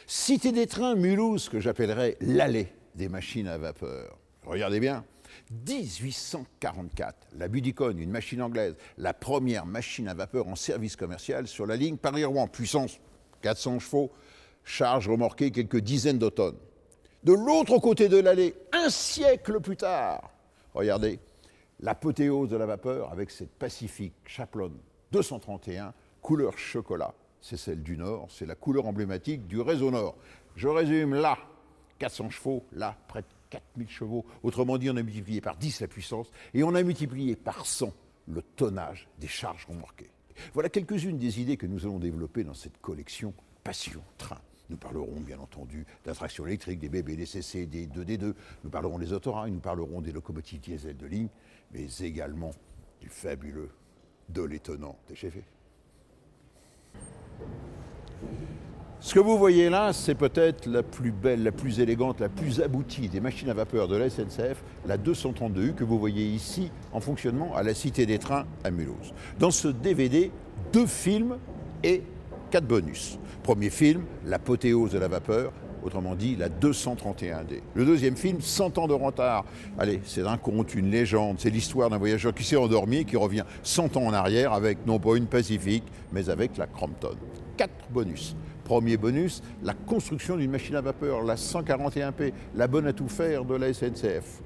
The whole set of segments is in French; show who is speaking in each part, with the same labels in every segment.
Speaker 1: Cité des trains, Mulhouse, que j'appellerais l'allée des machines à vapeur. Regardez bien, 1844, la Budicone, une machine anglaise, la première machine à vapeur en service commercial sur la ligne Paris-Rouen, puissance 400 chevaux, charge remorquée quelques dizaines de tonnes. De l'autre côté de l'allée, un siècle plus tard, regardez, l'apothéose de la vapeur avec cette Pacific Chaplon 231, couleur chocolat. C'est celle du Nord, c'est la couleur emblématique du réseau Nord. Je résume, là, 400 chevaux, là, près de 4000 chevaux. Autrement dit, on a multiplié par 10 la puissance et on a multiplié par 100 le tonnage des charges remorquées. Voilà quelques-unes des idées que nous allons développer dans cette collection Passion Train. Nous parlerons bien entendu d'attraction électrique, des BB, des CC, des 2D2. Nous parlerons des autorails, nous parlerons des locomotives diesel de ligne, mais également du fabuleux, de l'étonnant TGV. Ce que vous voyez là, c'est peut-être la plus belle, la plus élégante, la plus aboutie des machines à vapeur de la SNCF, la 232U, que vous voyez ici en fonctionnement à la Cité des Trains à Mulhouse. Dans ce DVD, 2 films et 4 bonus. Premier film, l'apothéose de la vapeur, autrement dit la 231D. Le deuxième film, 100 ans de retard. Allez, c'est un conte, une légende, c'est l'histoire d'un voyageur qui s'est endormi et qui revient 100 ans en arrière avec non pas une Pacific, mais avec la Crompton. 4 bonus. Premier bonus, la construction d'une machine à vapeur, la 141P, la bonne à tout faire de la SNCF.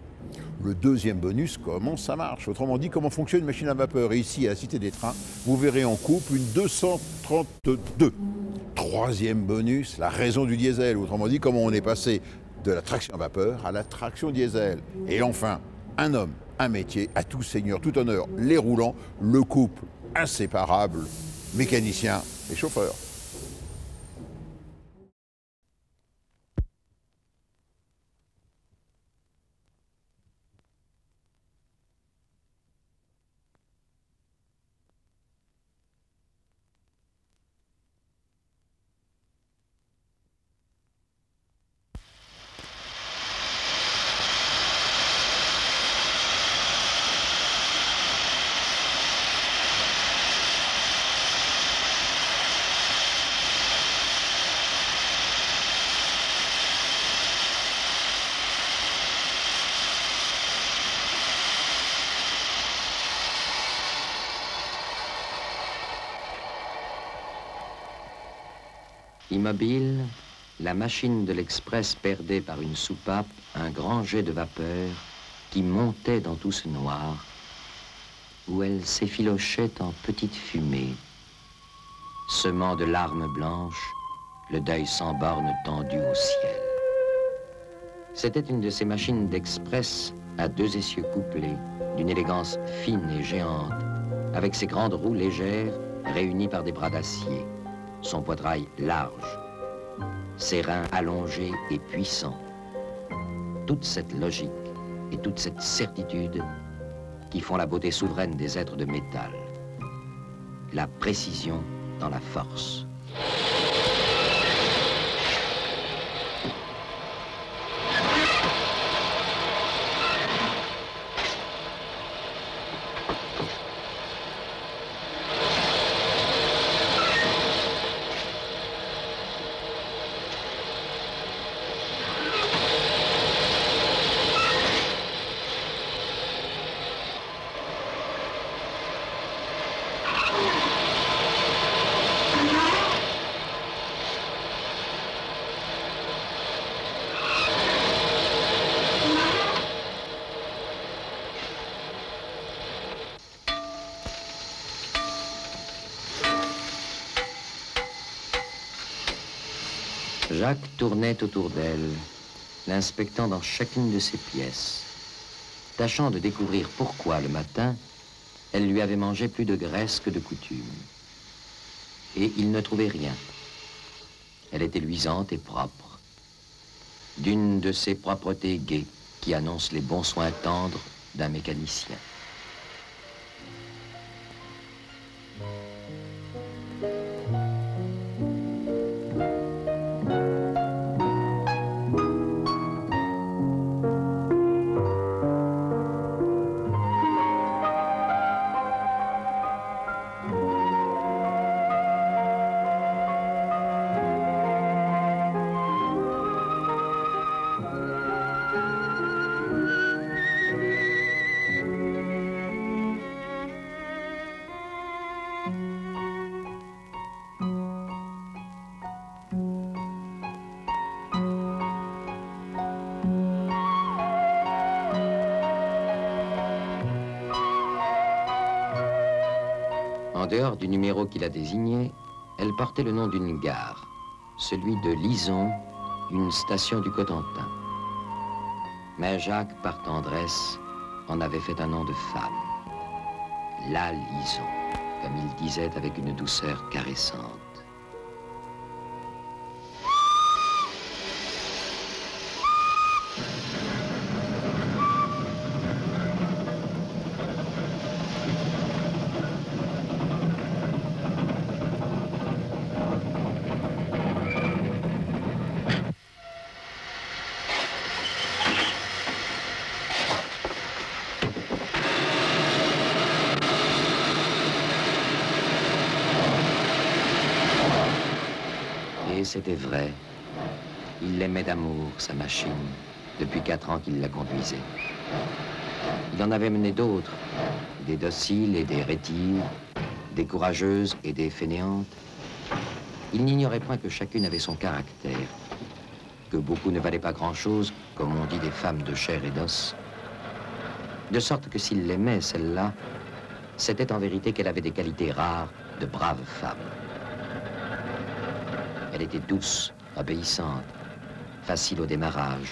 Speaker 1: Le deuxième bonus, comment ça marche? Autrement dit, comment fonctionne une machine à vapeur. Et ici, à la Cité des Trains, vous verrez en coupe une 232. Troisième bonus, la raison du diesel. Autrement dit, comment on est passé de la traction à vapeur à la traction diesel. Et enfin, un homme, un métier, à tout seigneur, tout honneur, les roulants, le couple inséparable, mécanicien et chauffeur.
Speaker 2: Immobile, la machine de l'express perdait par une soupape un grand jet de vapeur qui montait dans tout ce noir, où elle s'effilochait en petites fumées, semant de larmes blanches le deuil sans bornes tendu au ciel. C'était une de ces machines d'express à 2 essieux couplés, d'une élégance fine et géante, avec ses grandes roues légères réunies par des bras d'acier, son poitrail large, ses reins allongés et puissants. Toute cette logique et toute cette certitude qui font la beauté souveraine des êtres de métal. La précision dans la force. Jacques tournait autour d'elle, l'inspectant dans chacune de ses pièces, tâchant de découvrir pourquoi, le matin, elle lui avait mangé plus de graisse que de coutume. Et il ne trouvait rien. Elle était luisante et propre, d'une de ces propretés gaies qui annoncent les bons soins tendres d'un mécanicien. En dehors du numéro qui la désignait, elle portait le nom d'une gare, celui de Lison, une station du Cotentin. Mais Jacques, par tendresse, en avait fait un nom de femme. La Lison, comme il disait avec une douceur caressante. Et c'était vrai. Il l'aimait d'amour, sa machine, depuis 4 ans qu'il la conduisait. Il en avait mené d'autres, des dociles et des rétives, des courageuses et des fainéantes. Il n'ignorait point que chacune avait son caractère, que beaucoup ne valaient pas grand-chose, comme on dit des femmes de chair et d'os. De sorte que s'il l'aimait, celle-là, c'était en vérité qu'elle avait des qualités rares de brave femme. Elle était douce, obéissante, facile au démarrage,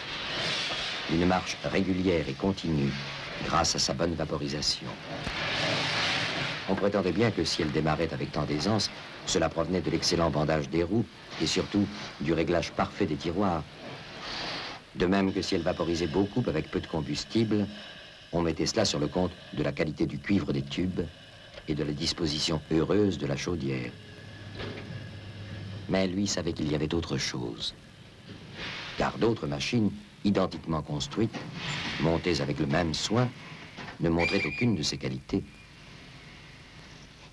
Speaker 2: une marche régulière et continue grâce à sa bonne vaporisation. On prétendait bien que si elle démarrait avec tant d'aisance, cela provenait de l'excellent bandage des roues et surtout du réglage parfait des tiroirs. De même que si elle vaporisait beaucoup avec peu de combustible, on mettait cela sur le compte de la qualité du cuivre des tubes et de la disposition heureuse de la chaudière. Mais lui savait qu'il y avait autre chose. Car d'autres machines, identiquement construites, montées avec le même soin, ne montraient aucune de ces qualités.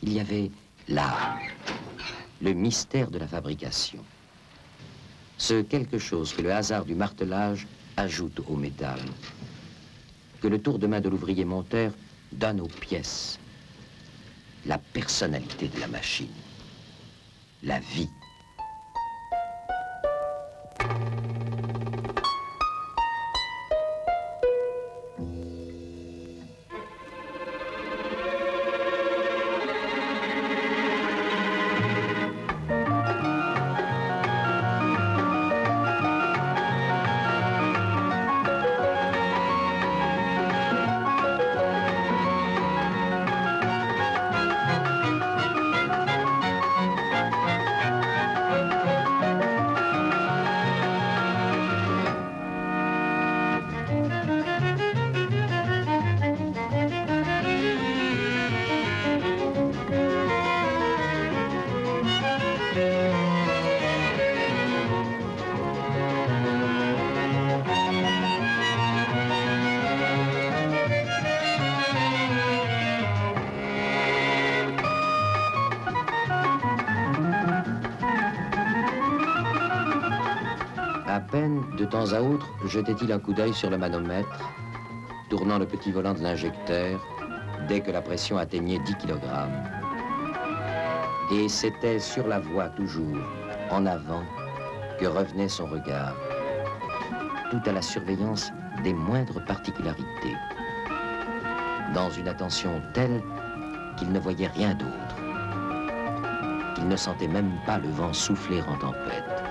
Speaker 2: Il y avait l'art, le mystère de la fabrication. Ce quelque chose que le hasard du martelage ajoute au métal, que le tour de main de l'ouvrier monteur donne aux pièces. La personnalité de la machine, la vie. À peine, de temps à autre, jetait-il un coup d'œil sur le manomètre, tournant le petit volant de l'injecteur dès que la pression atteignait 10 kg. Et c'était sur la voie toujours, en avant, que revenait son regard, tout à la surveillance des moindres particularités, dans une attention telle qu'il ne voyait rien d'autre, qu'il ne sentait même pas le vent souffler en tempête.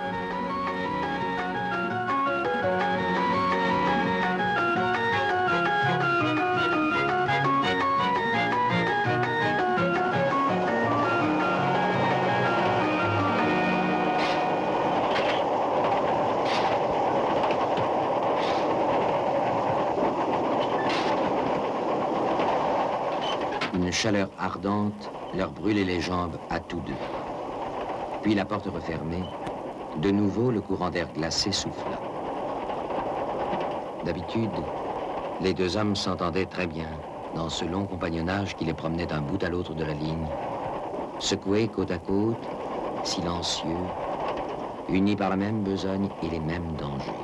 Speaker 2: chaleur ardente leur brûlait les jambes à tous deux. Puis la porte refermée, de nouveau le courant d'air glacé souffla. D'habitude, les deux hommes s'entendaient très bien dans ce long compagnonnage qui les promenait d'un bout à l'autre de la ligne, secoués côte à côte, silencieux, unis par la même besogne et les mêmes dangers.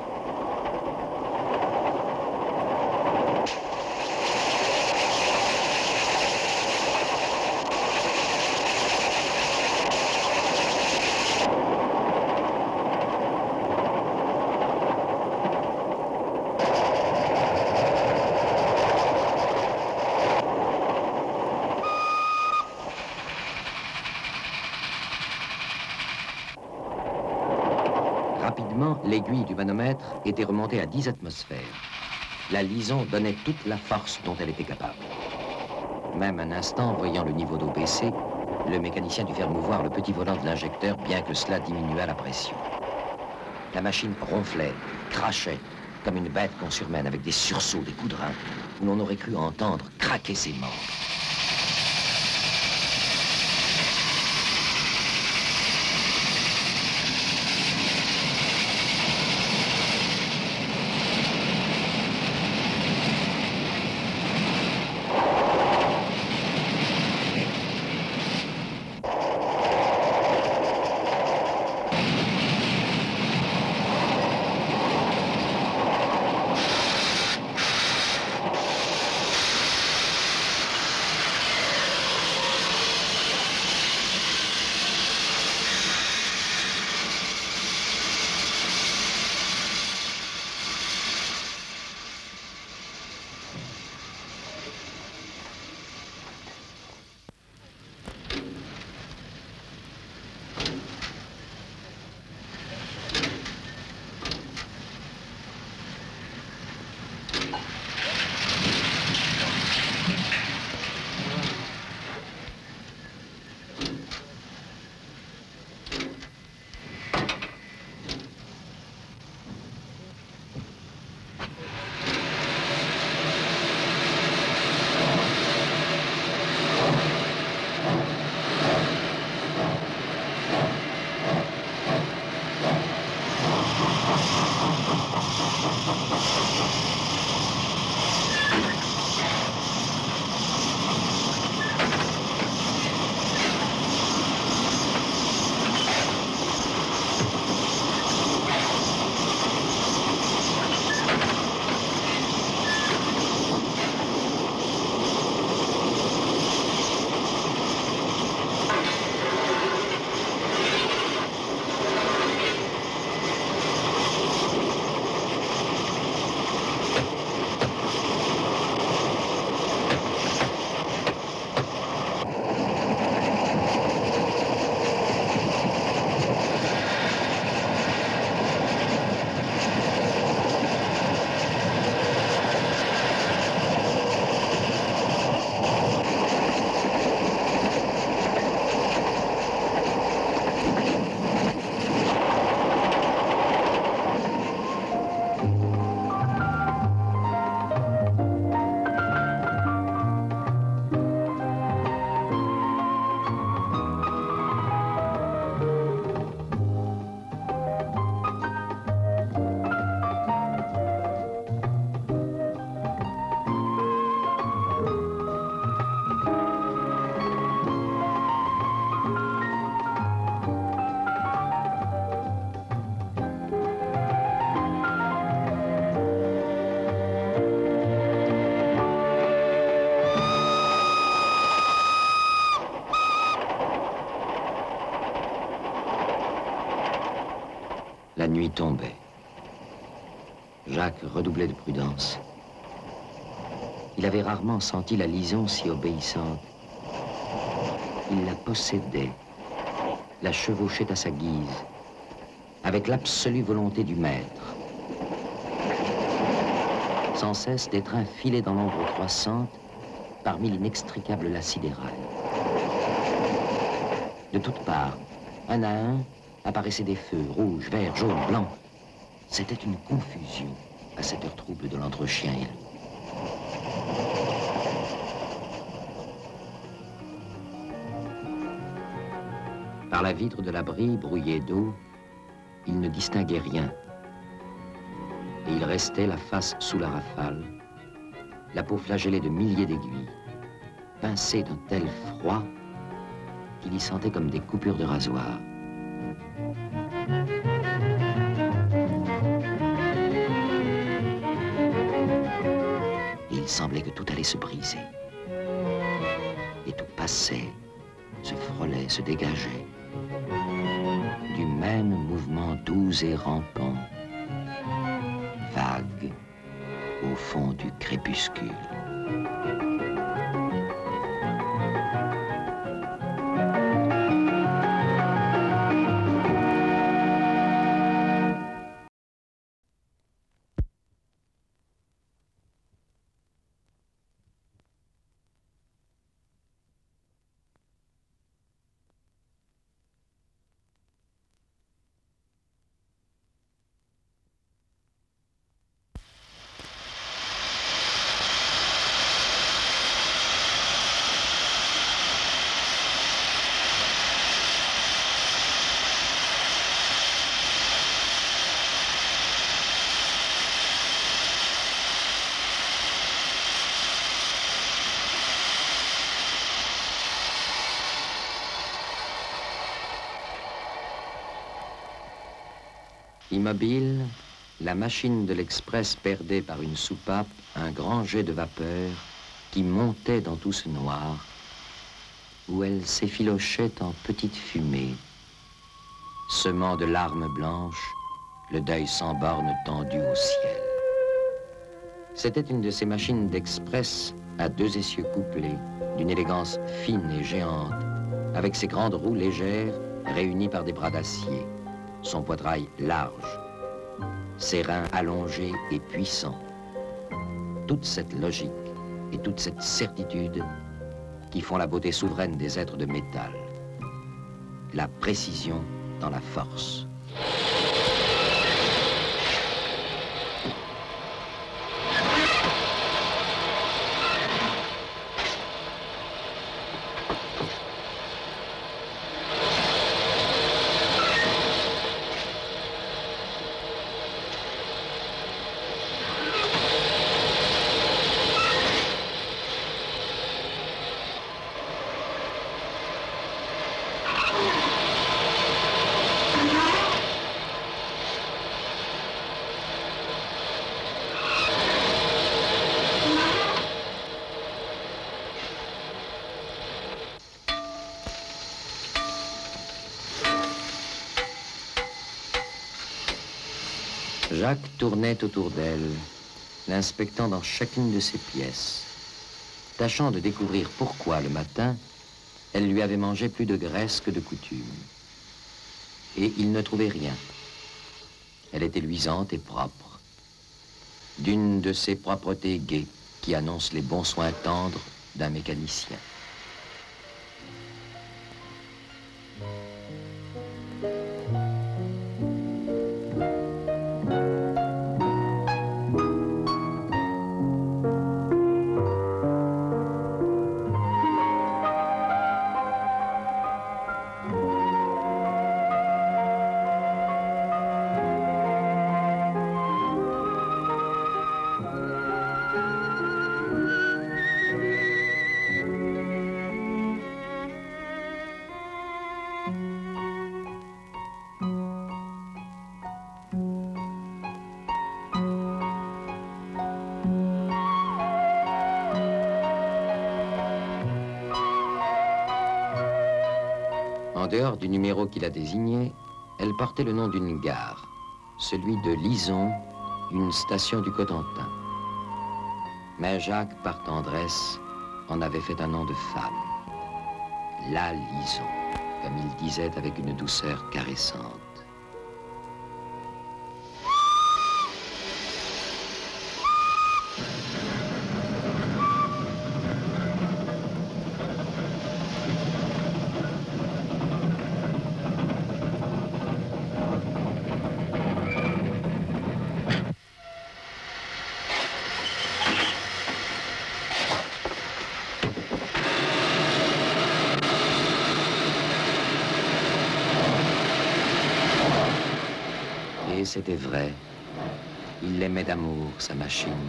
Speaker 2: Rapidement, l'aiguille du manomètre était remontée à 10 atmosphères. La lison donnait toute la force dont elle était capable. Même un instant, voyant le niveau d'eau baisser, le mécanicien dut faire mouvoir le petit volant de l'injecteur, bien que cela diminuât la pression. La machine ronflait, crachait, comme une bête qu'on surmène avec des sursauts, des coups de rein, où l'on aurait cru entendre craquer ses membres. La nuit tombait. Jacques redoublait de prudence. Il avait rarement senti la lison si obéissante. Il la possédait, la chevauchait à sa guise, avec l'absolue volonté du maître. Sans cesse, des trains filaient dans l'ombre croissante parmi l'inextricable la sidérale. De toutes parts, un à un, apparaissaient des feux, rouges, verts, jaunes, blancs. C'était une confusion à cette heure trouble de l'entre-chien et loup. Par la vitre de l'abri brouillée d'eau, il ne distinguait rien. Et il restait la face sous la rafale, la peau flagellée de milliers d'aiguilles, pincée d'un tel froid qu'il y sentait comme des coupures de rasoir. Et il semblait que tout allait se briser. Et tout passait, se frôlait, se dégageait. Du même mouvement doux et rampant, vague au fond du crépuscule. Immobile, la machine de l'express perdait par une soupape un grand jet de vapeur qui montait dans tout ce noir, où elle s'effilochait en petites fumées, semant de larmes blanches le deuil sans bornes tendu au ciel. C'était une de ces machines d'express à 2 essieux couplés, d'une élégance fine et géante, avec ses grandes roues légères réunies par des bras d'acier, son poitrail large, ses reins allongés et puissants. Toute cette logique et toute cette certitude qui font la beauté souveraine des êtres de métal. La précision dans la force. Jacques tournait autour d'elle, l'inspectant dans chacune de ses pièces, tâchant de découvrir pourquoi, le matin, elle lui avait mangé plus de graisse que de coutume. Et il ne trouvait rien. Elle était luisante et propre, d'une de ces propretés gaies qui annoncent les bons soins tendres d'un mécanicien. En dehors du numéro qui la désignait, elle portait le nom d'une gare, celui de Lison, une station du Cotentin. Mais Jacques, par tendresse, en avait fait un nom de femme. La Lison, comme il disait avec une douceur caressante. c'était vrai. Il l'aimait d'amour, sa machine,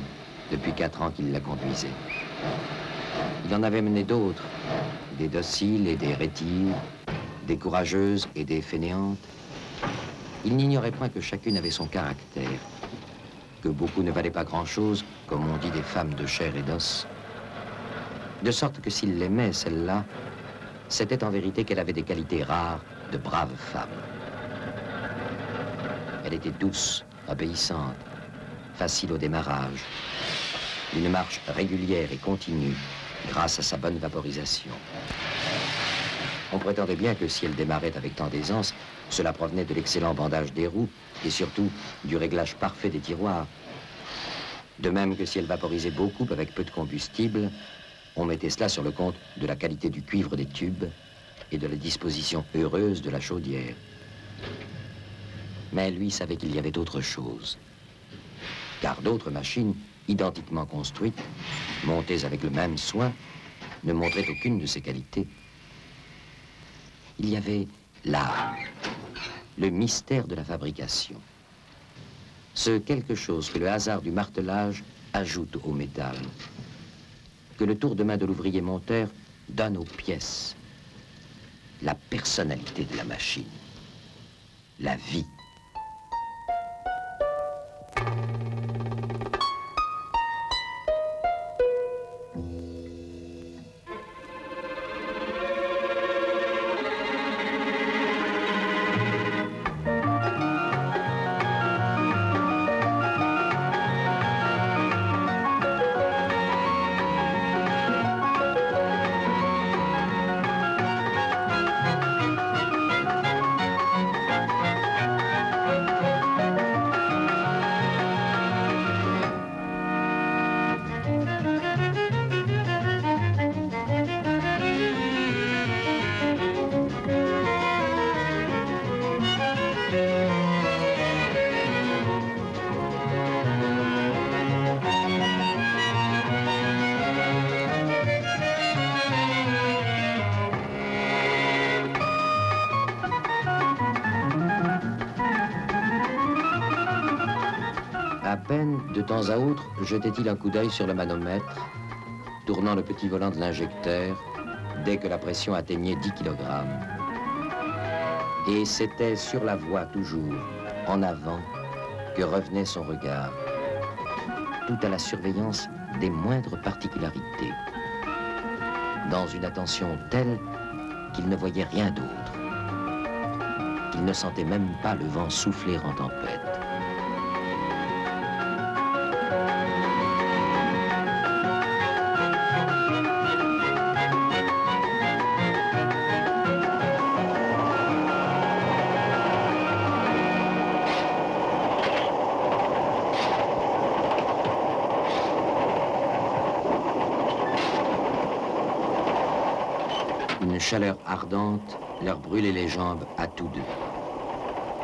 Speaker 2: depuis 4 ans qu'il la conduisait. Il en avait mené d'autres, des dociles et des rétives, des courageuses et des fainéantes. Il n'ignorait point que chacune avait son caractère, que beaucoup ne valaient pas grand-chose, comme on dit des femmes de chair et d'os. De sorte que s'il l'aimait, celle-là, c'était en vérité qu'elle avait des qualités rares de brave femme. Elle était douce, obéissante, facile au démarrage, d'une marche régulière et continue grâce à sa bonne vaporisation. On prétendait bien que si elle démarrait avec tant d'aisance, cela provenait de l'excellent bandage des roues et surtout du réglage parfait des tiroirs. De même que si elle vaporisait beaucoup avec peu de combustible, on mettait cela sur le compte de la qualité du cuivre des tubes et de la disposition heureuse de la chaudière. Mais lui savait qu'il y avait autre chose. Car d'autres machines, identiquement construites, montées avec le même soin, ne montraient aucune de ces qualités. Il y avait l'art, le mystère de la fabrication. Ce quelque chose que le hasard du martelage ajoute au métal, que le tour de main de l'ouvrier monteur donne aux pièces. La personnalité de la machine, la vie. À peine, de temps à autre, jetait-il un coup d'œil sur le manomètre, tournant le petit volant de l'injecteur dès que la pression atteignait 10 kg. Et c'était sur la voie toujours, en avant, que revenait son regard, tout à la surveillance des moindres particularités, dans une attention telle qu'il ne voyait rien d'autre, qu'il ne sentait même pas le vent souffler en tempête. Une chaleur ardente leur brûlait les jambes à tous deux.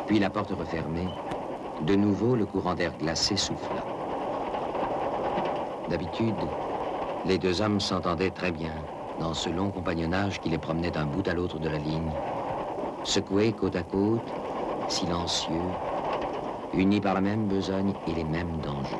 Speaker 2: Puis la porte refermée, de nouveau le courant d'air glacé souffla. D'habitude, les deux hommes s'entendaient très bien dans ce long compagnonnage qui les promenait d'un bout à l'autre de la ligne, secoués côte à côte, silencieux, unis par la même besogne et les mêmes dangers.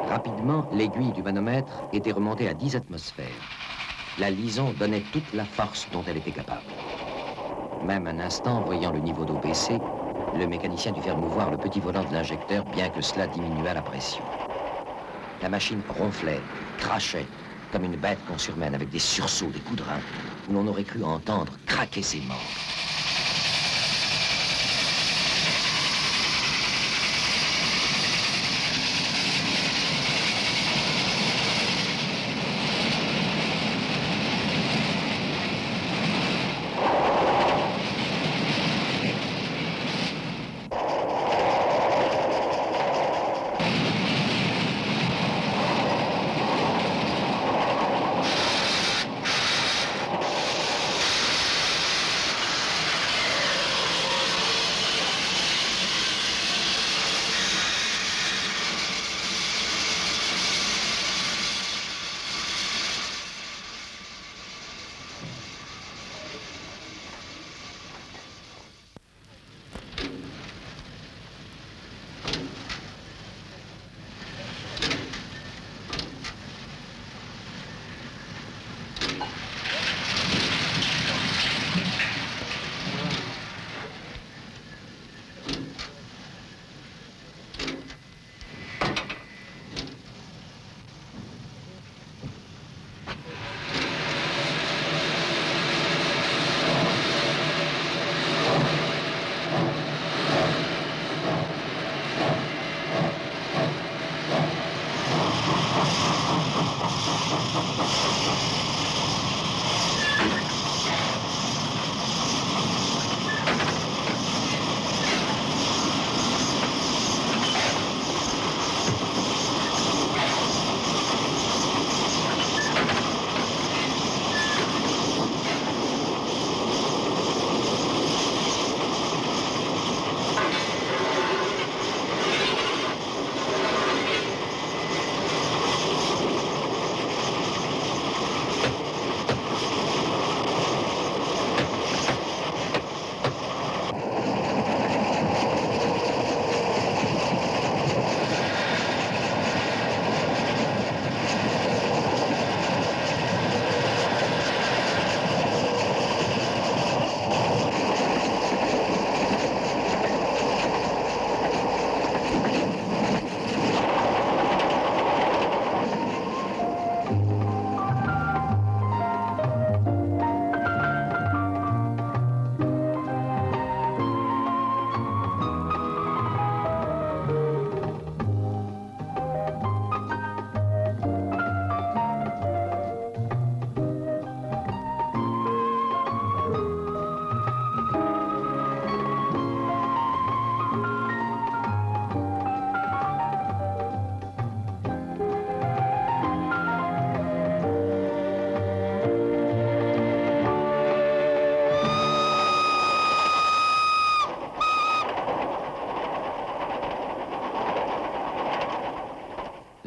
Speaker 2: Rapidement, l'aiguille du manomètre était remontée à 10 atmosphères. La lison donnait toute la force dont elle était capable. Même un instant, voyant le niveau d'eau baisser, le mécanicien dut faire mouvoir le petit volant de l'injecteur, bien que cela diminuât la pression. La machine ronflait, crachait, comme une bête qu'on surmène avec des sursauts, des coups de rein, où l'on aurait cru entendre craquer ses membres.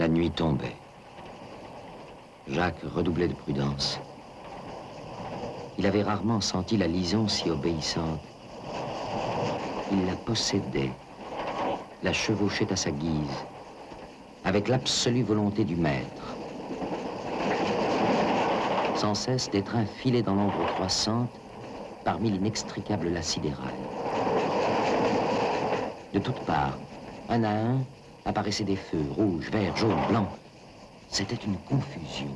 Speaker 2: La nuit tombait. Jacques redoublait de prudence. Il avait rarement senti la Lison si obéissante. Il la possédait, la chevauchait à sa guise, avec l'absolue volonté du maître. Sans cesse, des trains filaient dans l'ombre croissante parmi l'inextricable la sidérale. De toutes parts, un à un, apparaissaient des feux, rouges, verts, jaunes, blancs. C'était une confusion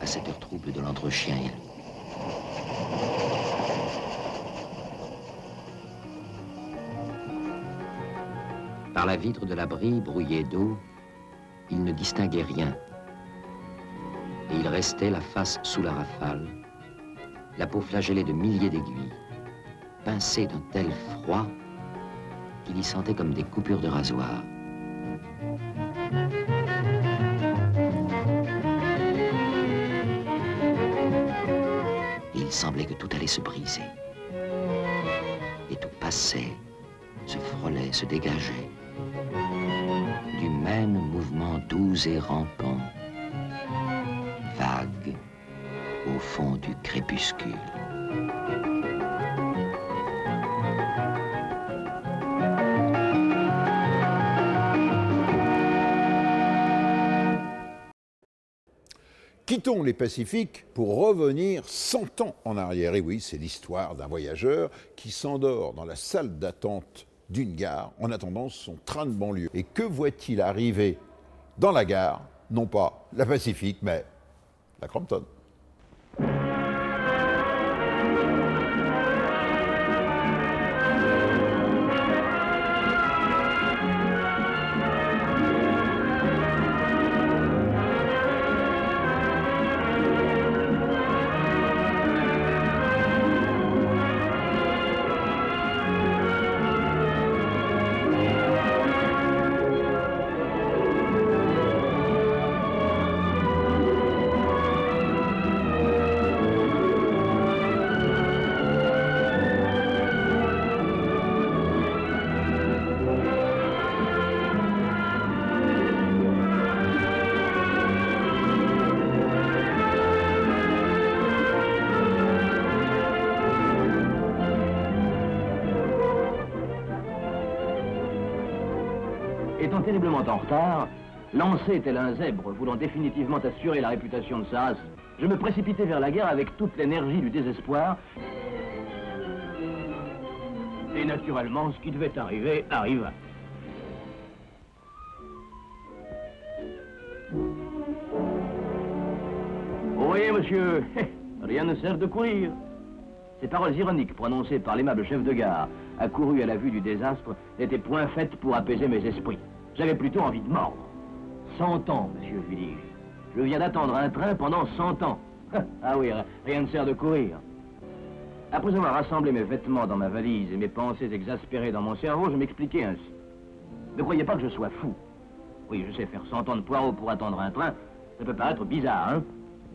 Speaker 2: à cette heure trouble de l'entre-chien et loup. Par la vitre de l'abri, brouillée d'eau, il ne distinguait rien. Et il restait la face sous la rafale, la peau flagellée de milliers d'aiguilles, pincée d'un tel froid qu'il y sentait comme des coupures de rasoir. Et il semblait que tout allait se briser. Et tout passait, se frôlait, se dégageait. Du même mouvement doux et rampant, vague, au fond du crépuscule.
Speaker 1: Quittons les Pacifiques pour revenir 100 ans en arrière. Et oui, c'est l'histoire d'un voyageur qui s'endort dans la salle d'attente d'une gare en attendant son train de banlieue. Et que voit-il arriver dans la gare? Non pas la Pacifique, mais la Crompton.
Speaker 3: Étant terriblement en retard, lancé tel un zèbre voulant définitivement assurer la réputation de sa race, je me précipitais vers la gare avec toute l'énergie du désespoir. Et naturellement, ce qui devait arriver, arriva. Vous voyez, monsieur, rien ne sert de courir. Ces paroles ironiques prononcées par l'aimable chef de gare, accouru à la vue du désastre, n'étaient point faites pour apaiser mes esprits. J'avais plutôt envie de mordre. 100 ans, monsieur, lui dis-je. Je viens d'attendre un train pendant 100 ans. Ah oui, rien ne sert de courir. Après avoir rassemblé mes vêtements dans ma valise et mes pensées exaspérées dans mon cerveau, je m'expliquais ainsi. Ne croyez pas que je sois fou. Oui, je sais, faire 100 ans de poireaux pour attendre un train, ça peut paraître bizarre, hein?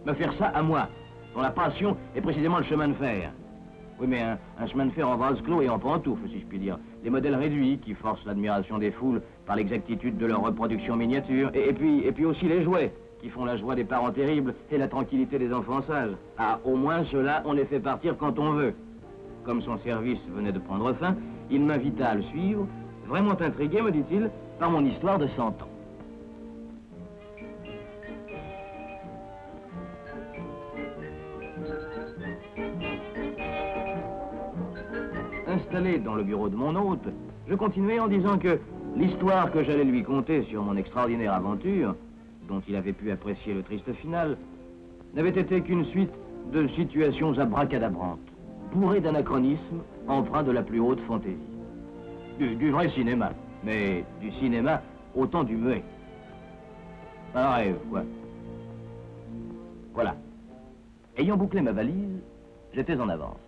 Speaker 3: Me faire ça à moi, dont la passion est précisément le chemin de fer. Oui, mais un chemin de fer en vase clos et en pantoufle, si je puis dire. Les modèles réduits qui forcent l'admiration des foules par l'exactitude de leur reproduction miniature. Et puis aussi les jouets qui font la joie des parents terribles et la tranquillité des enfants sages. Ah, au moins ceux-là, on les fait partir quand on veut. Comme son service venait de prendre fin, il m'invita à le suivre, vraiment intrigué, me dit-il, par mon histoire de 100 ans. Installé dans le bureau de mon hôte, je continuais en disant que l'histoire que j'allais lui conter sur mon extraordinaire aventure, dont il avait pu apprécier le triste final, n'avait été qu'une suite de situations abracadabrantes, bourrées d'anachronismes, empreints de la plus haute fantaisie. Du vrai cinéma, mais du cinéma autant du muet. Un rêve, quoi. Voilà. Ayant bouclé ma valise, j'étais en avance.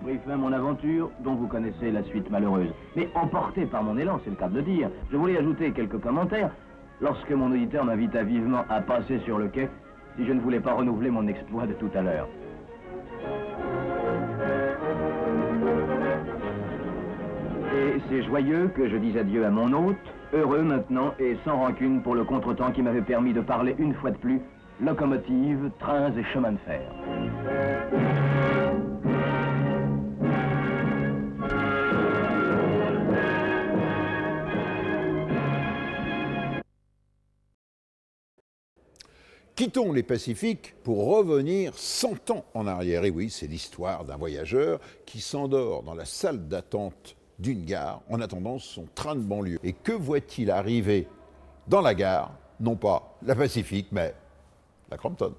Speaker 3: pris fin à mon aventure, dont vous connaissez la suite malheureuse. Mais emporté par mon élan, c'est le cas de le dire, je voulais ajouter quelques commentaires lorsque mon auditeur m'invita vivement à passer sur le quai si je ne voulais pas renouveler mon exploit de tout à l'heure. Et c'est joyeux que je dise adieu à mon hôte, heureux maintenant et sans rancune pour le contretemps qui m'avait permis de parler une fois de plus locomotives, trains et chemins de fer.
Speaker 1: Quittons les Pacifiques pour revenir 100 ans en arrière. Et oui, c'est l'histoire d'un voyageur qui s'endort dans la salle d'attente d'une gare en attendant son train de banlieue. Et que voit-il arriver dans la gare? Non pas la Pacifique, mais la Crompton.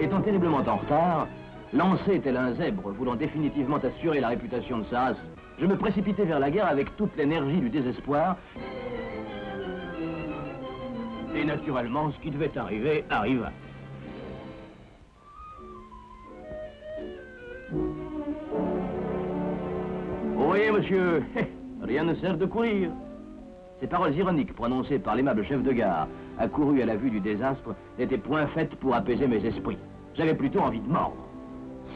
Speaker 3: Étant terriblement en retard, lancé tel un zèbre voulant définitivement assurer la réputation de sa race, je me précipitai vers la gare avec toute l'énergie du désespoir. Et naturellement, ce qui devait arriver, arriva. Vous voyez, monsieur, rien ne sert de courir. Ces paroles ironiques prononcées par l'aimable chef de gare, accouru à la vue du désastre, n'étaient point faites pour apaiser mes esprits. J'avais plutôt envie de mordre.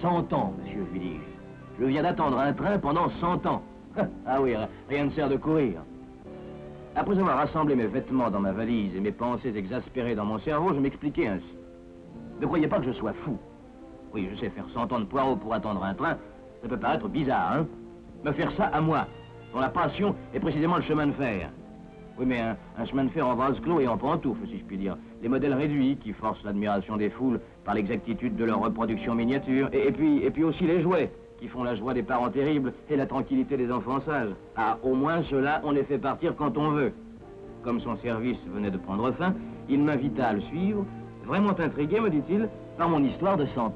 Speaker 3: 100 ans, monsieur, lui dis-je. Je viens d'attendre un train pendant 100 ans. Ah oui, rien ne sert de courir. Après avoir rassemblé mes vêtements dans ma valise et mes pensées exaspérées dans mon cerveau, je m'expliquais ainsi. Ne croyez pas que je sois fou. Oui, je sais, faire 100 ans de poireaux pour attendre un train, ça peut paraître bizarre, hein? Me faire ça à moi, dont la passion est précisément le chemin de fer. Oui, mais un chemin de fer en vase clos et en pantoufle, si je puis dire. Des modèles réduits qui forcent l'admiration des foules par l'exactitude de leur reproduction miniature. Et puis aussi les jouets, qui font la joie des parents terribles et la tranquillité des enfants sages. Ah, au moins ceux-là, on les fait partir quand on veut. Comme son service venait de prendre fin, il m'invita à le suivre, vraiment intrigué, me dit-il, par mon histoire de 100 ans.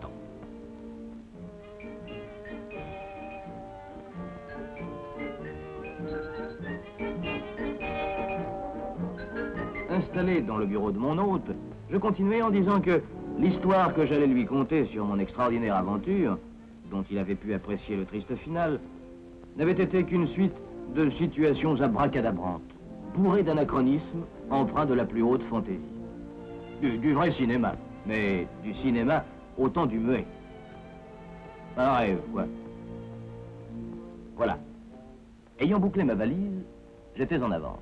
Speaker 3: Installé dans le bureau de mon hôte, je continuais en disant que l'histoire que j'allais lui conter sur mon extraordinaire aventure, dont il avait pu apprécier le triste final, n'avait été qu'une suite de situations abracadabrantes, bourrées d'anachronismes, empreints de la plus haute fantaisie. Du vrai cinéma, mais du cinéma au temps du muet. Un rêve, quoi. Voilà. Ayant bouclé ma valise, j'étais en avance.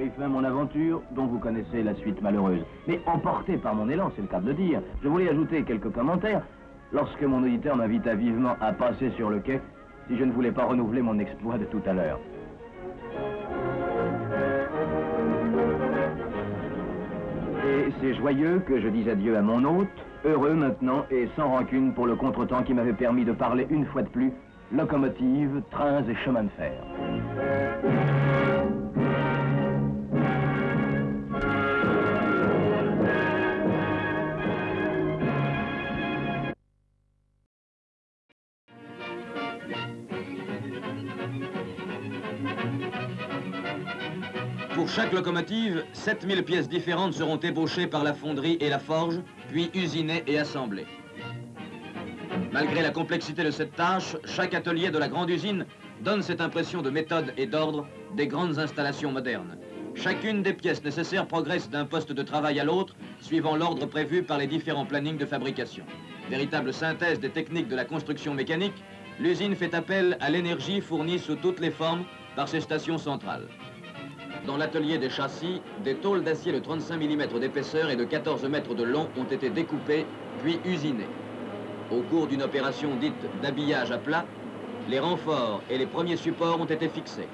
Speaker 3: pris fin mon aventure, dont vous connaissez la suite malheureuse. Mais emporté par mon élan, c'est le cas de le dire, je voulais ajouter quelques commentaires lorsque mon auditeur m'invita vivement à passer sur le quai si je ne voulais pas renouveler mon exploit de tout à l'heure. Et c'est joyeux que je dise adieu à mon hôte, heureux maintenant et sans rancune pour le contretemps qui m'avait permis de parler une fois de plus locomotive, trains et chemins de fer.
Speaker 4: Pour chaque locomotive, 7000 pièces différentes seront ébauchées par la fonderie et la forge, puis usinées et assemblées. Malgré la complexité de cette tâche, chaque atelier de la grande usine donne cette impression de méthode et d'ordre des grandes installations modernes. Chacune des pièces nécessaires progresse d'un poste de travail à l'autre, suivant l'ordre prévu par les différents plannings de fabrication. Véritable synthèse des techniques de la construction mécanique, l'usine fait appel à l'énergie fournie sous toutes les formes par ses stations centrales. Dans l'atelier des châssis, des tôles d'acier de 35 mm d'épaisseur et de 14 mètres de long ont été découpées, puis usinées. Au cours d'une opération dite d'habillage à plat, les renforts et les premiers supports ont été fixés.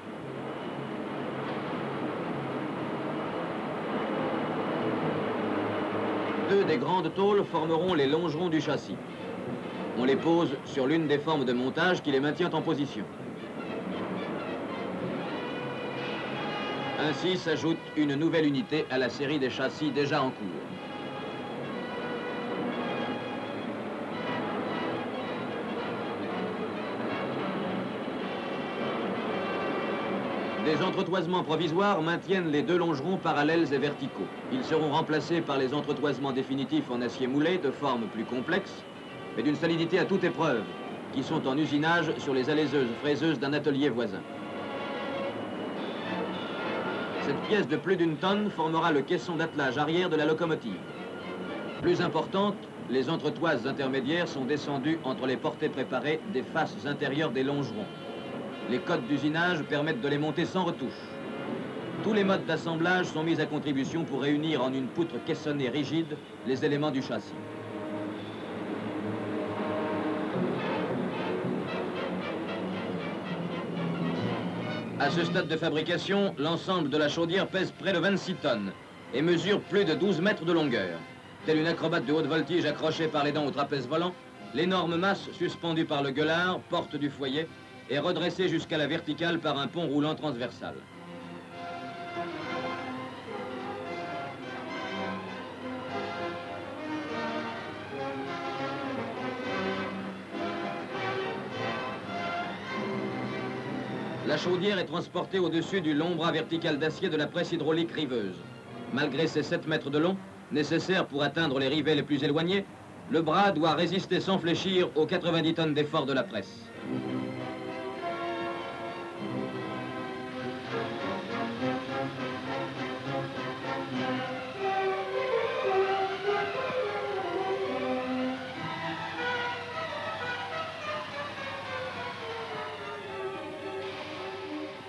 Speaker 4: Deux des grandes tôles formeront les longerons du châssis. On les pose sur l'une des formes de montage qui les maintient en position. Ainsi s'ajoute une nouvelle unité à la série des châssis déjà en cours. Des entretoisements provisoires maintiennent les deux longerons parallèles et verticaux. Ils seront remplacés par les entretoisements définitifs en acier moulé de forme plus complexe, mais d'une solidité à toute épreuve, qui sont en usinage sur les alaiseuses fraiseuses d'un atelier voisin. Cette pièce de plus d'une tonne formera le caisson d'attelage arrière de la locomotive. Plus importante, les entretoises intermédiaires sont descendues entre les portées préparées des faces intérieures des longerons. Les codes d'usinage permettent de les monter sans retouche. Tous les modes d'assemblage sont mis à contribution pour réunir en une poutre caissonnée rigide les éléments du châssis. À ce stade de fabrication, l'ensemble de la chaudière pèse près de 26 tonnes et mesure plus de 12 mètres de longueur. Telle une acrobate de haute voltige accrochée par les dents au trapèze volant, l'énorme masse suspendue par le gueulard, porte du foyer, est redressée jusqu'à la verticale par un pont roulant transversal. La chaudière est transportée au-dessus du long bras vertical d'acier de la presse hydraulique riveuse. Malgré ses 7 mètres de long, nécessaires pour atteindre les rivets les plus éloignés, le bras doit résister sans fléchir aux 90 tonnes d'effort de la presse.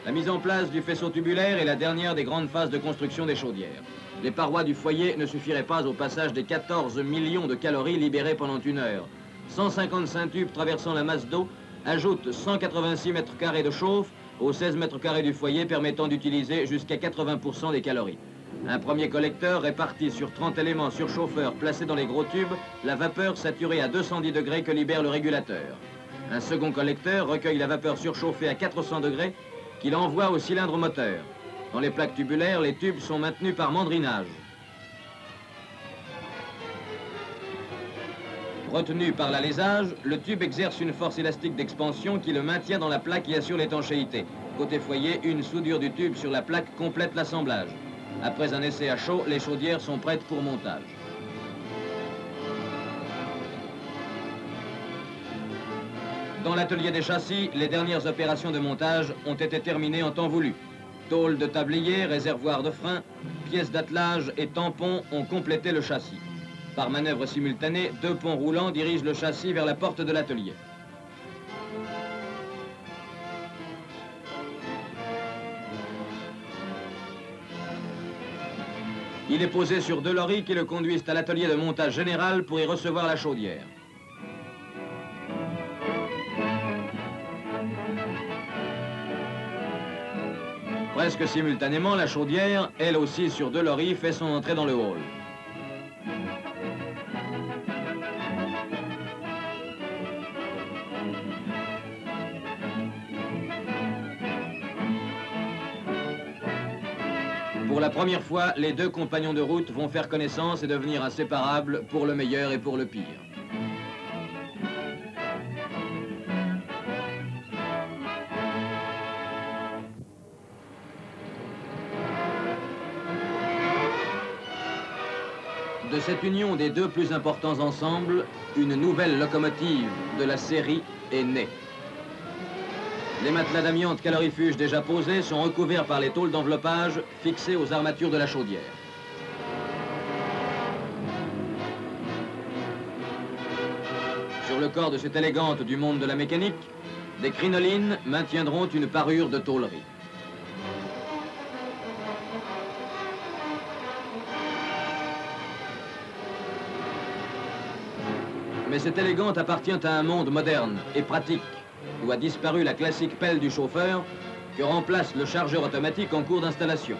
Speaker 4: La mise en place du faisceau tubulaire est la dernière des grandes phases de construction des chaudières. Les parois du foyer ne suffiraient pas au passage des 14 millions de calories libérées pendant une heure. 155 tubes traversant la masse d'eau ajoutent 186 mètres carrés de chauffe aux 16 mètres carrés du foyer, permettant d'utiliser jusqu'à 80% des calories. Un premier collecteur répartit sur 30 éléments surchauffeurs placés dans les gros tubes la vapeur saturée à 210 degrés que libère le régulateur. Un second collecteur recueille la vapeur surchauffée à 400 degrés qu'il envoie au cylindre moteur. Dans les plaques tubulaires, les tubes sont maintenus par mandrinage. Retenu par l'alésage, le tube exerce une force élastique d'expansion qui le maintient dans la plaque et assure l'étanchéité. Côté foyer, une soudure du tube sur la plaque complète l'assemblage. Après un essai à chaud, les chaudières sont prêtes pour montage. Dans l'atelier des châssis, les dernières opérations de montage ont été terminées en temps voulu. Tôles de tablier, réservoirs de frein, pièces d'attelage et tampons ont complété le châssis. Par manœuvre simultanée, 2 ponts roulants dirigent le châssis vers la porte de l'atelier. Il est posé sur 2 lorries qui le conduisent à l'atelier de montage général pour y recevoir la chaudière. Presque simultanément, la chaudière, elle aussi sur 2 lorries, fait son entrée dans le hall. Pour la première fois, les 2 compagnons de route vont faire connaissance et devenir inséparables pour le meilleur et pour le pire. De cette union des 2 plus importants ensembles, une nouvelle locomotive de la série est née. Les matelas d'amiante calorifuge déjà posés sont recouverts par les tôles d'enveloppage fixées aux armatures de la chaudière. Sur le corps de cette élégante du monde de la mécanique, des crinolines maintiendront une parure de tôlerie. Mais cette élégante appartient à un monde moderne et pratique, où a disparu la classique pelle du chauffeur, que remplace le chargeur automatique en cours d'installation.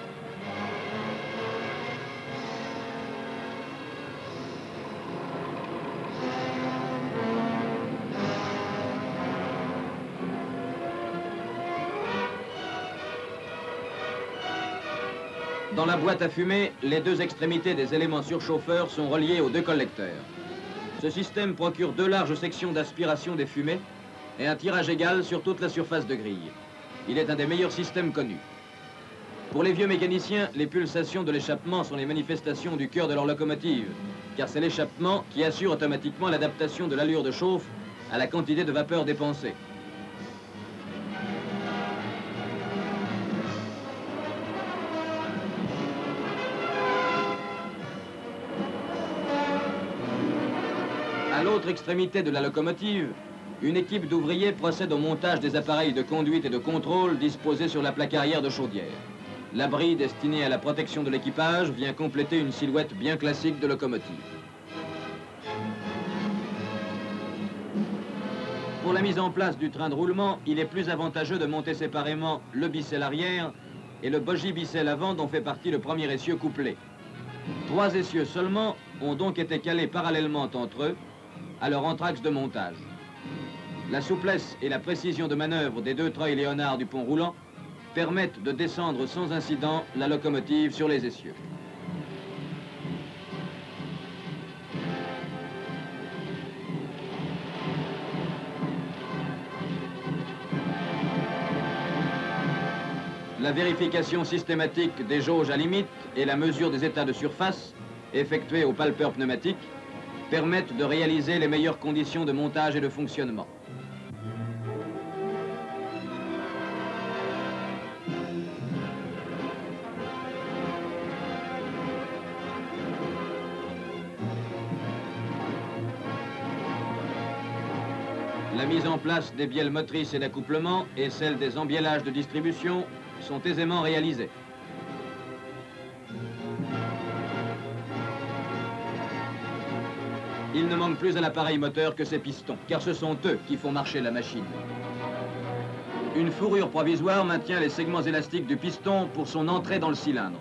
Speaker 4: Dans la boîte à fumée, les 2 extrémités des éléments surchauffeurs sont reliées aux 2 collecteurs. Ce système procure 2 larges sections d'aspiration des fumées et un tirage égal sur toute la surface de grille. Il est un des meilleurs systèmes connus. Pour les vieux mécaniciens, les pulsations de l'échappement sont les manifestations du cœur de leur locomotive, car c'est l'échappement qui assure automatiquement l'adaptation de l'allure de chauffe à la quantité de vapeur dépensée. À l'autre extrémité de la locomotive, une équipe d'ouvriers procède au montage des appareils de conduite et de contrôle disposés sur la plaque arrière de chaudière. L'abri destiné à la protection de l'équipage vient compléter une silhouette bien classique de locomotive. Pour la mise en place du train de roulement, il est plus avantageux de monter séparément le bicelle arrière et le bogie bicelle avant dont fait partie le premier essieu couplé. 3 essieux seulement ont donc été calés parallèlement entre eux à leur entraxe de montage. La souplesse et la précision de manœuvre des 2 treuils Léonard du pont roulant permettent de descendre sans incident la locomotive sur les essieux. La vérification systématique des jauges à limite et la mesure des états de surface, effectuée au palpeur pneumatique, permettent de réaliser les meilleures conditions de montage et de fonctionnement. La mise en place des bielles motrices et d'accouplement et celle des embielages de distribution sont aisément réalisées. Il ne manque plus à l'appareil moteur que ses pistons, car ce sont eux qui font marcher la machine. Une fourrure provisoire maintient les segments élastiques du piston pour son entrée dans le cylindre.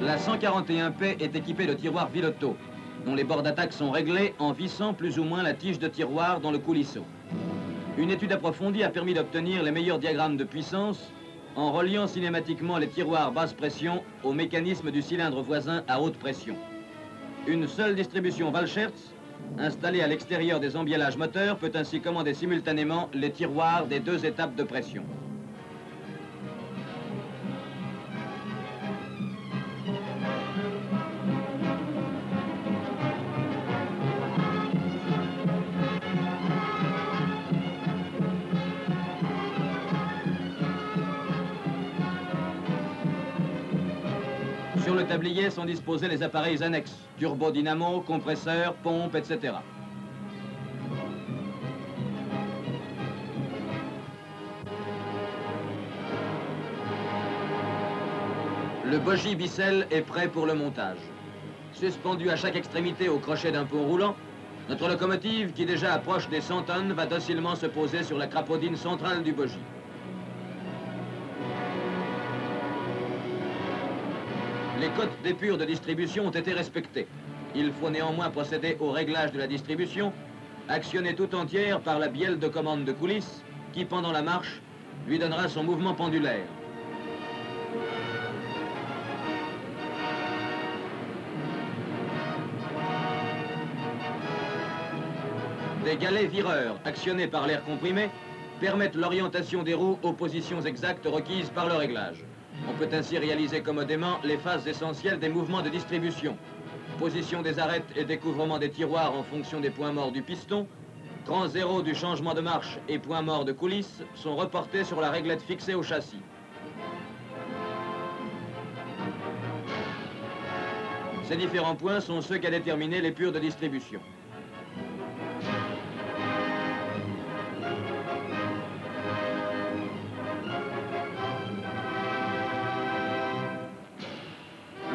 Speaker 4: La 141P est équipée de tiroirs Vilotto, dont les bords d'attaque sont réglés en vissant plus ou moins la tige de tiroir dans le coulisseau. Une étude approfondie a permis d'obtenir les meilleurs diagrammes de puissance en reliant cinématiquement les tiroirs basse pression au mécanisme du cylindre voisin à haute pression. Une seule distribution Walschertz, installée à l'extérieur des embielages moteurs, peut ainsi commander simultanément les tiroirs des 2 étapes de pression. Sur le tablier sont disposés les appareils annexes, turbodynamo, compresseurs, pompes, etc. Le bogie Bissell est prêt pour le montage. Suspendu à chaque extrémité au crochet d'un pont roulant, notre locomotive, qui déjà approche des 100 tonnes, va docilement se poser sur la crapaudine centrale du bogie. Les cotes d'épure de distribution ont été respectées. Il faut néanmoins procéder au réglage de la distribution, actionnée tout entière par la bielle de commande de coulisses, qui, pendant la marche, lui donnera son mouvement pendulaire. Des galets vireurs, actionnés par l'air comprimé, permettent l'orientation des roues aux positions exactes requises par le réglage. On peut ainsi réaliser commodément les phases essentielles des mouvements de distribution. Position des arêtes et découvrement des tiroirs en fonction des points morts du piston. Cran zéro du changement de marche et point mort de coulisses sont reportés sur la réglette fixée au châssis. Ces différents points sont ceux qu'a déterminé l'épure de distribution.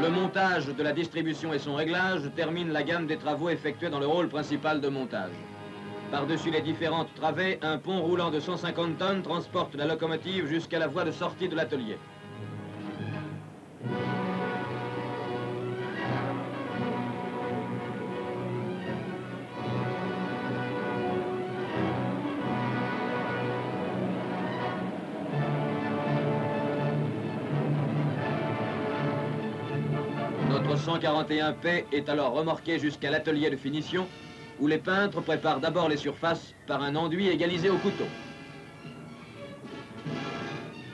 Speaker 4: Le montage de la distribution et son réglage termine la gamme des travaux effectués dans le rôle principal de montage. Par-dessus les différentes travées, un pont roulant de 150 tonnes transporte la locomotive jusqu'à la voie de sortie de l'atelier. Notre 141P est alors remorqué jusqu'à l'atelier de finition, où les peintres préparent d'abord les surfaces par un enduit égalisé au couteau.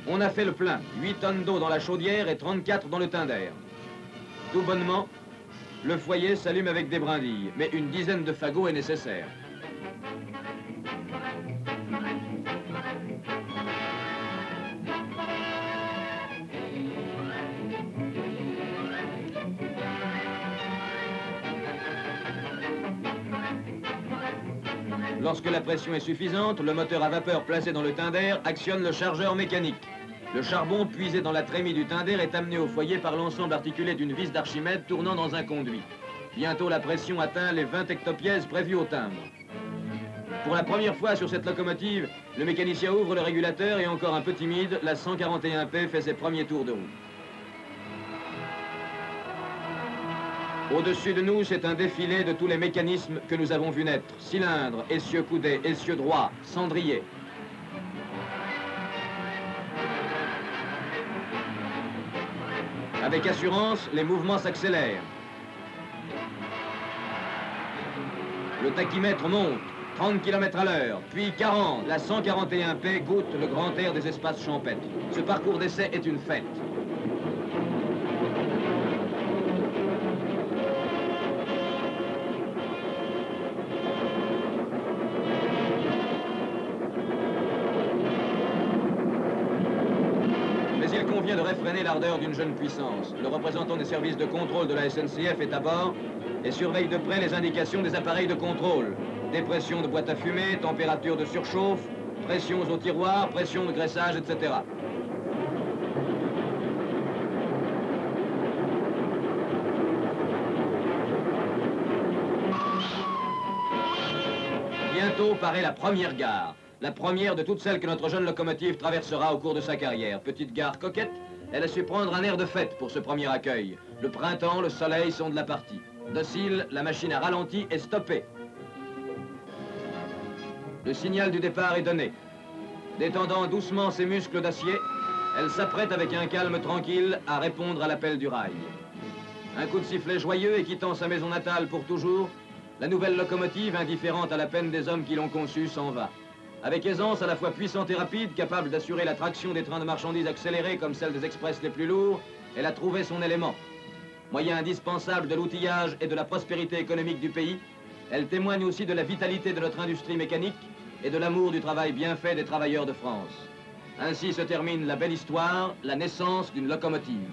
Speaker 4: On a fait le plein, 8 tonnes d'eau dans la chaudière et 34 dans le teint d'air. Tout bonnement, le foyer s'allume avec des brindilles, mais une dizaine de fagots est nécessaire. Lorsque la pression est suffisante, le moteur à vapeur placé dans le teint d'air actionne le chargeur mécanique. Le charbon puisé dans la trémie du teint d'air est amené au foyer par l'ensemble articulé d'une vis d'Archimède tournant dans un conduit. Bientôt, la pression atteint les 20 hectopièces prévues au timbre. Pour la première fois sur cette locomotive, le mécanicien ouvre le régulateur et encore un peu timide, la 141P fait ses premiers tours de roue. Au-dessus de nous, c'est un défilé de tous les mécanismes que nous avons vus naître. Cylindres, essieux coudés, essieux droits, cendriers. Avec assurance, les mouvements s'accélèrent. Le tachymètre monte, 30 km à l'heure, puis 40. La 141P goûte le grand air des espaces champêtres. Ce parcours d'essai est une fête. Il convient de réfréner l'ardeur d'une jeune puissance. Le représentant des services de contrôle de la SNCF est à bord et surveille de près les indications des appareils de contrôle. Dépression de boîte à fumée, température de surchauffe, pressions au tiroir, pression de graissage, etc. Bientôt paraît la première gare. La première de toutes celles que notre jeune locomotive traversera au cours de sa carrière. Petite gare coquette, elle a su prendre un air de fête pour ce premier accueil. Le printemps, le soleil sont de la partie. Docile, la machine a ralenti et stoppé. Le signal du départ est donné. Détendant doucement ses muscles d'acier, elle s'apprête avec un calme tranquille à répondre à l'appel du rail. Un coup de sifflet joyeux et quittant sa maison natale pour toujours, la nouvelle locomotive, indifférente à la peine des hommes qui l'ont conçue, s'en va. Avec aisance à la fois puissante et rapide, capable d'assurer la traction des trains de marchandises accélérés comme celle des express les plus lourds, elle a trouvé son élément. Moyen indispensable de l'outillage et de la prospérité économique du pays, elle témoigne aussi de la vitalité de notre industrie mécanique et de l'amour du travail bien fait des travailleurs de France. Ainsi se termine la belle histoire, la naissance d'une locomotive.